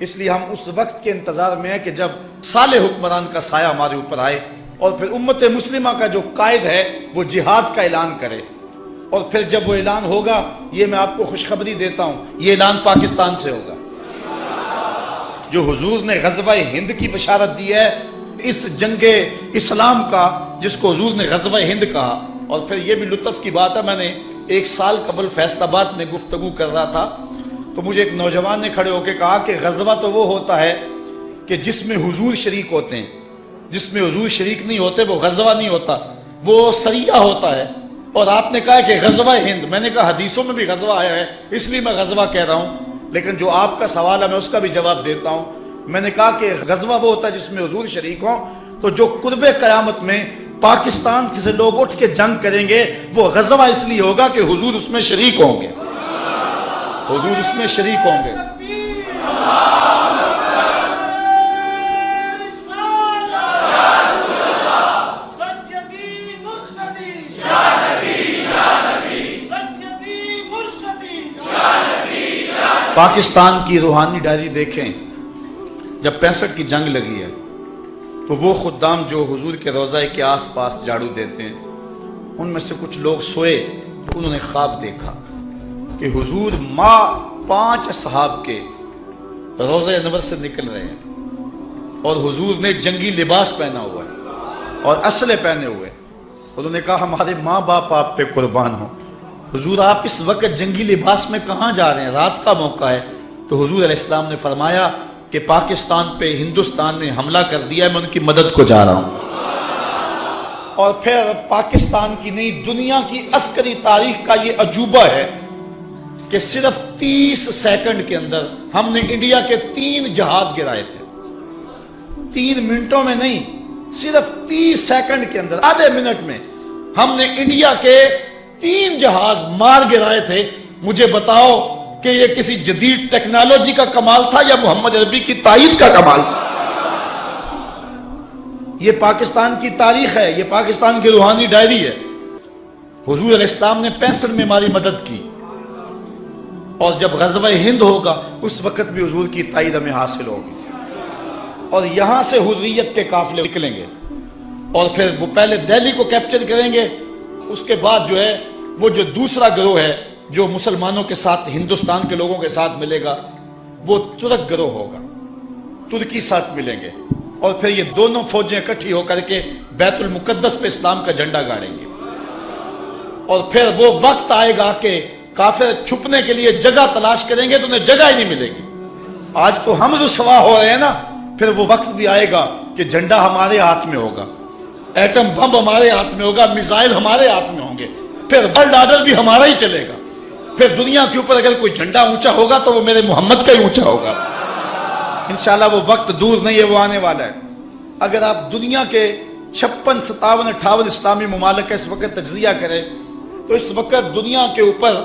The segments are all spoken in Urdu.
اس لیے ہم اس وقت کے انتظار میں ہیں کہ جب صالح حکمران کا سایہ ہمارے اوپر آئے اور پھر امت مسلمہ کا جو قائد ہے وہ جہاد کا اعلان کرے، اور پھر جب وہ اعلان ہوگا، یہ میں آپ کو خوشخبری دیتا ہوں، یہ اعلان پاکستان سے ہوگا۔ جو حضور نے غزوہ ہند کی بشارت دی ہے، اس جنگ اسلام کا جس کو حضور نے غزوہ ہند کہا، اور پھر یہ بھی لطف کی بات ہے، میں نے 1 سال قبل فیصل آباد میں گفتگو کر رہا تھا تو مجھے ایک نوجوان نے کھڑے ہو کے کہا کہ غزوہ تو وہ ہوتا ہے کہ جس میں حضور شریک ہوتے ہیں، جس میں حضور شریک نہیں ہوتے وہ غزوہ نہیں ہوتا، وہ سریہ ہوتا ہے۔ اور آپ نے کہا کہ غزوہ ہند، میں نے کہا حدیثوں میں بھی غزوہ آیا ہے اس لیے میں غزوہ کہہ رہا ہوں، لیکن جو آپ کا سوال ہے میں اس کا بھی جواب دیتا ہوں۔ میں نے کہا کہ غزوہ وہ ہوتا ہے جس میں حضور شریک ہوں، تو جو قرب قیامت میں پاکستان سے لوگ اٹھ کے جنگ کریں گے وہ غزوہ اس لیے ہوگا کہ حضور اس میں شریک ہوں گے، حضور اس میں شریک ہوں گے۔ پاکستان کی روحانی ڈائری دیکھیں، جب 65 کی جنگ لگی ہے تو وہ خدام جو حضور کے روضہ کے آس پاس جھاڑو دیتے ہیں، ان میں سے کچھ لوگ سوئے تو انہوں نے خواب دیکھا کہ حضور 5 اصحاب کے روضہ انور سے نکل رہے ہیں اور حضور نے جنگی لباس پہنا ہوا ہے اور اسلحے پہنے ہوئے۔ انہوں نے کہا ہمارے ماں باپ آپ پہ قربان ہوں، حضور آپ اس وقت جنگی لباس میں کہاں جا رہے ہیں؟ رات کا موقع ہے۔ تو حضور علیہ السلام نے فرمایا کہ پاکستان پہ ہندوستان نے حملہ کر دیا ہے، میں ان کی مدد کو جا رہا ہوں۔ اور پھر پاکستان کی نہیں، دنیا کی عسکری تاریخ کا یہ عجوبہ ہے کہ صرف 30 سیکنڈ کے اندر ہم نے انڈیا کے 3 جہاز گرائے تھے، 3 منٹوں میں نہیں، صرف 30 سیکنڈ کے اندر، آدھے منٹ میں ہم نے انڈیا کے 3 جہاز مار گرائے تھے۔ مجھے بتاؤ کہ یہ کسی جدید ٹیکنالوجی کا کمال تھا یا محمد عربی کی تائید کا کمال تھا؟ یہ پاکستان کی تاریخ ہے، یہ پاکستان کی روحانی ڈائری ہے۔ حضور علیہ السلام نے 65 میں ہماری مدد کی، اور جب غزوہ ہند ہوگا اس وقت بھی حضور کی تائید ہمیں حاصل ہوگی، اور یہاں سے حریت کے قافلے نکلیں گے، اور پھر وہ پہلے دہلی کو کیپچر کریں گے، اس کے بعد جو ہے وہ جو دوسرا گروہ ہے جو مسلمانوں کے ساتھ، ہندوستان کے لوگوں کے ساتھ ملے گا، وہ ترک گروہ ہوگا، ترکی ساتھ ملیں گے، اور پھر یہ دونوں فوجیں اکٹھی ہو کر کے بیت المقدس پہ اسلام کا جھنڈا گاڑیں گے، اور پھر وہ وقت آئے گا کہ کافر چھپنے کے لیے جگہ تلاش کریں گے تو انہیں جگہ ہی نہیں ملے گی۔ آج تو ہم رسوا ہو رہے ہیں نا، پھر وہ وقت بھی آئے گا کہ جھنڈا ہمارے ہاتھ میں ہوگا، ایٹم بم ہمارے ہاتھ میں ہوگا، میزائل ہمارے ہاتھ میں ہوں گے، پھر ورلڈ آرڈر بھی ہمارا ہی چلے گا۔ پھر دنیا کے اوپر اگر کوئی جھنڈا اونچا ہوگا تو وہ میرے محمد کا ہی اونچا ہوگا۔ انشاءاللہ وہ وقت دور نہیں ہے، وہ آنے والا ہے۔ اگر آپ دنیا کے 56 57 58 اسلامی ممالک کا اس وقت تجزیہ کریں تو اس وقت دنیا کے اوپر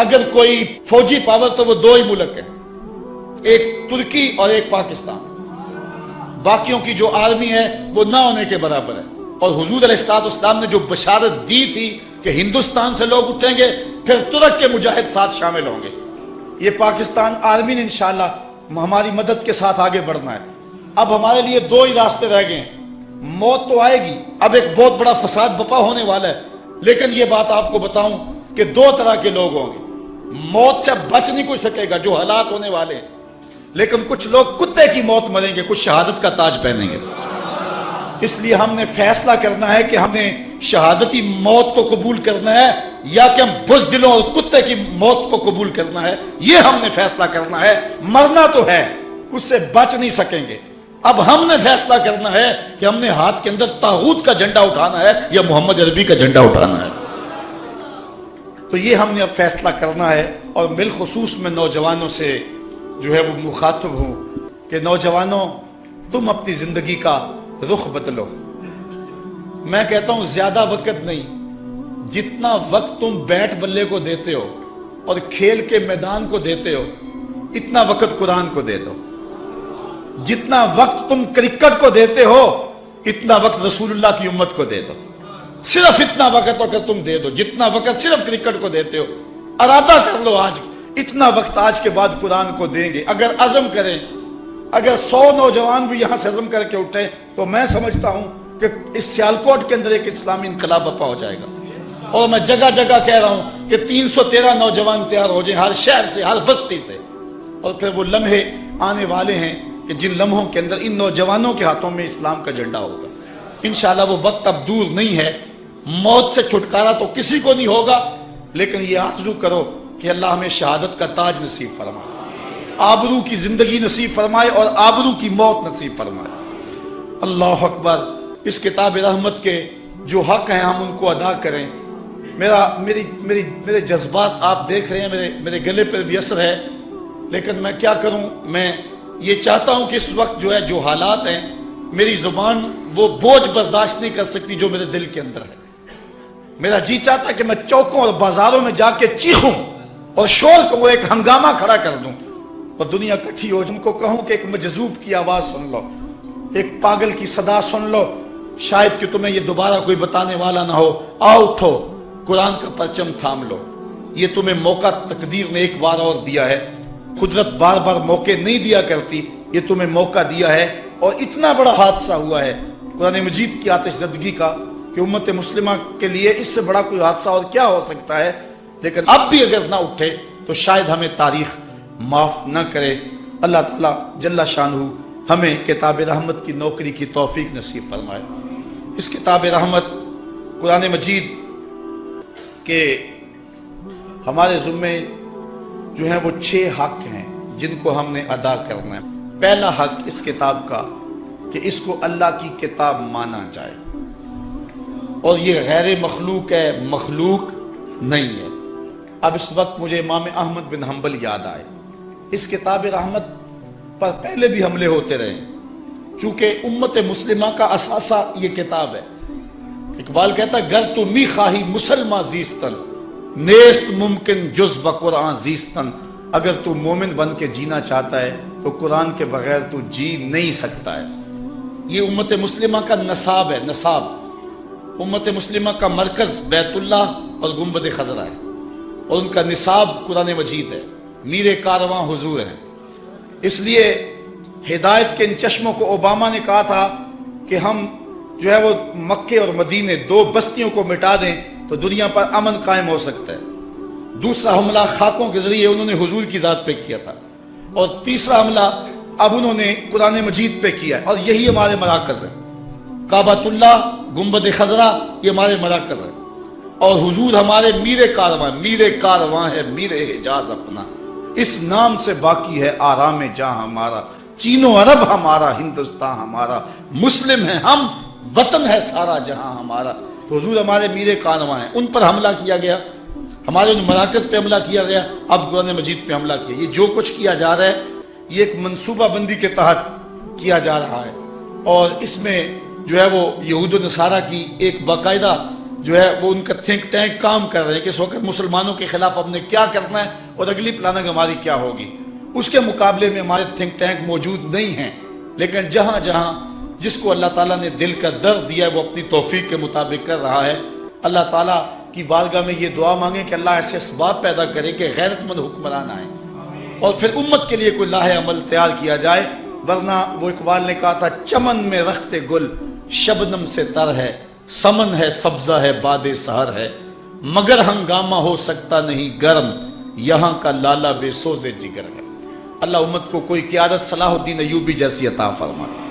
اگر کوئی فوجی پاور تو وہ 2 ہی ملک ہیں، ایک ترکی اور ایک پاکستان۔ باقیوں کی جو آرمی ہے وہ نہ ہونے کے برابر ہے۔ اور حضور علیہ السلام نے جو بشارت دی تھی کہ ہندوستان سے لوگ اٹھیں گے، پھر ترک کے مجاہد ساتھ شامل ہوں گے۔ یہ پاکستان آرمی نے انشاءاللہ ہماری مدد کے ساتھ آگے بڑھنا ہے۔ اب ہمارے لیے 2 ہی راستے رہ گئے ہیں۔ موت تو آئے گی، اب ایک بہت بڑا فساد بپا ہونے والا ہے، لیکن یہ بات آپ کو بتاؤں کہ 2 طرح کے لوگ ہوں گے۔ موت سے بچ نہیں کوئی سکے گا، جو حالات ہونے والے ہیں، لیکن کچھ لوگ کتے کی موت مریں گے، کچھ شہادت کا تاج پہنیں گے۔ اس لیے ہم نے فیصلہ کرنا ہے کہ ہم نے شہادتی موت کو قبول کرنا ہے یا کہ ہم بزدلوں اور کتے کی موت کو قبول کرنا ہے، یہ ہم نے فیصلہ کرنا ہے۔ مرنا تو ہے، اس سے بچ نہیں سکیں گے۔ اب ہم نے فیصلہ کرنا ہے کہ ہم نے ہاتھ کے اندر طاغوت کا جھنڈا اٹھانا ہے یا محمد عربی کا جھنڈا اٹھانا ہے۔ تو یہ ہم نے اب فیصلہ کرنا ہے، اور بالخصوص میں نوجوانوں سے جو ہے وہ مخاطب ہوں کہ نوجوانوں، تم اپنی زندگی کا رخ بدلو۔ میں کہتا ہوں زیادہ وقت نہیں، جتنا وقت تم بیٹ بلے کو دیتے ہو اور کھیل کے میدان کو دیتے ہو، اتنا وقت قرآن کو دے دو۔ جتنا وقت تم کرکٹ کو دیتے ہو، اتنا وقت رسول اللہ کی امت کو دے دو۔ صرف اتنا وقت اگر تم دے دو، جتنا وقت صرف کرکٹ کو دیتے ہو، ارادہ کر لو آج اتنا وقت آج کے بعد قرآن کو دیں گے۔ اگر عزم کریں اگر 100 نوجوان بھی یہاں سے عزم کر کے اٹھے تو میں سمجھتا ہوں کہ اس سیالکوٹ کے اندر ایک اسلامی انقلاب برپا ہو جائے گا. اور میں جگہ جگہ کہہ رہا ہوں کہ 313 نوجوان تیار ہو جائیں ہر شہر سے، ہر بستی سے. اور پھر وہ لمحے آنے والے ہیں کہ جن لمحوں کے اندر ان نوجوانوں کے ہاتھوں میں اسلام کا جھنڈا ہوگا. انشاءاللہ وہ وقت اب دور نہیں ہے. موت سے چھٹکارا تو کسی کو نہیں ہوگا، لیکن یہ آرزو کرو کہ اللہ ہمیں شہادت کا تاج نصیب فرمائے، آبرو کی زندگی نصیب فرمائے اور آبرو کی موت نصیب فرمائے. اللہ اکبر. اس کتاب رحمت کے جو حق ہیں ہم ان کو ادا کریں. میرے جذبات آپ دیکھ رہے ہیں، میرے گلے پر بھی اثر ہے، لیکن میں کیا کروں. میں یہ چاہتا ہوں کہ اس وقت جو ہے جو حالات ہیں، میری زبان وہ بوجھ برداشت نہیں کر سکتی جو میرے دل کے اندر ہے. میرا جی چاہتا ہے کہ میں چوکوں اور بازاروں میں جا کے چیخوں اور شور کو ایک ہنگامہ کھڑا کر دوں اور دنیا کٹھی ہو. جن کو کہوں کہ ایک مجذوب کی آواز سن لو، ایک پاگل کی صدا سن لو، شاید کہ تمہیں یہ دوبارہ کوئی بتانے والا نہ ہو. آؤ اٹھو، قرآن کا پرچم تھام لو. یہ تمہیں موقع تقدیر نے ایک بار اور دیا ہے. قدرت بار بار موقع نہیں دیا کرتی، یہ تمہیں موقع دیا ہے. اور اتنا بڑا حادثہ ہوا ہے قرآن مجید کی آتش زدگی کا کہ امت مسلمہ کے لیے اس سے بڑا کوئی حادثہ اور کیا ہو سکتا ہے. لیکن اب بھی اگر نہ اٹھے تو شاید ہمیں تاریخ معاف نہ کرے. اللہ تعالیٰ جل شانہ ہمیں کتاب رحمت کی نوکری کی توفیق نصیب فرمائے. اس کتاب رحمت قرآن مجید کے ہمارے ذمے جو ہیں وہ 6 حق ہیں جن کو ہم نے ادا کرنا ہے. پہلا حق اس کتاب کا کہ اس کو اللہ کی کتاب مانا جائے، اور یہ غیر مخلوق ہے، مخلوق نہیں ہے. اب اس وقت مجھے امام احمد بن حنبل یاد آئے. اس کتاب رحمت پر پہلے بھی حملے ہوتے رہے، چونکہ امت مسلمہ کا اثاثہ یہ کتاب ہے. اقبال کہتا ہے گر تو می خواہی مسلمہ زیستن، نیست ممکن جز بقرآن زیستن. اگر تو مومن بن کے جینا چاہتا ہے تو قرآن کے بغیر تو جی نہیں سکتا ہے. یہ امت مسلمہ کا نصاب ہے. نصاب امت مسلمہ کا مرکز بیت اللہ اور گنبد خضرا ہے، اور ان کا نصاب قرآن مجید ہے. میر کارواں حضور ہیں. اس لیے ہدایت کے ان چشموں کو اوباما نے کہا تھا کہ ہم جو ہے وہ مکے اور مدینے 2 بستیوں کو مٹا دیں تو دنیا پر امن قائم ہو سکتا ہے. دوسرا حملہ خاکوں کے ذریعے انہوں نے حضور کی ذات پہ کیا تھا، اور تیسرا حملہ اب انہوں نے قرآن مجید پہ کیا ہے. اور یہی ہمارے مراکز ہیں. کعبۃ اللہ، گنبد خضرا، یہ ہمارے مراکز ہیں. اور حضور ہمارے میر کارواں ہے، میر حجاز اپنا. اس نام سے باقی ہے آرام جہاں ہمارا. چین و عرب ہمارا، ہندوستان ہمارا. مسلم ہیں ہم، وطن ہے سارا جہاں ہمارا. تو حضور ہمارے میر کارواں ہیں. ان پر حملہ کیا گیا، ہمارے ان مراکز پہ حملہ کیا گیا. اب قرآن مجید پہ حملہ کیا. یہ جو کچھ کیا جا رہا ہے یہ ایک منصوبہ بندی کے تحت کیا جا رہا ہے، اور اس میں جو ہے وہ یہود و نصارہ کی ایک باقاعدہ جو ہے وہ ان کا تھنک ٹینک کام کر رہے ہیں کہ اس وقت مسلمانوں کے خلاف ہم نے کیا کرنا ہے اور اگلی پلاننگ ہماری کیا ہوگی. اس کے مقابلے میں ہمارے تھنک ٹینک موجود نہیں ہیں. لیکن جہاں جہاں جس کو اللہ تعالیٰ نے دل کا درد دیا ہے وہ اپنی توفیق کے مطابق کر رہا ہے. اللہ تعالیٰ کی بارگاہ میں یہ دعا مانگیں کہ اللہ ایسے اسباب پیدا کرے کہ غیرت مند حکمران آئیں اور پھر امت کے لیے کوئی لاہ عمل تیار کیا جائے. ورنہ وہ اقبال نے کہا تھا چمن میں رخت گل شبنم سے تر ہے، سمن ہے سبزہ ہے باد سحر ہے، مگر ہنگامہ ہو سکتا نہیں گرم، یہاں کا لالا بے سوز جگر ہے. اللہ امت کو کوئی قیادت صلاح الدین ایوبی جیسی عطا فرمائے.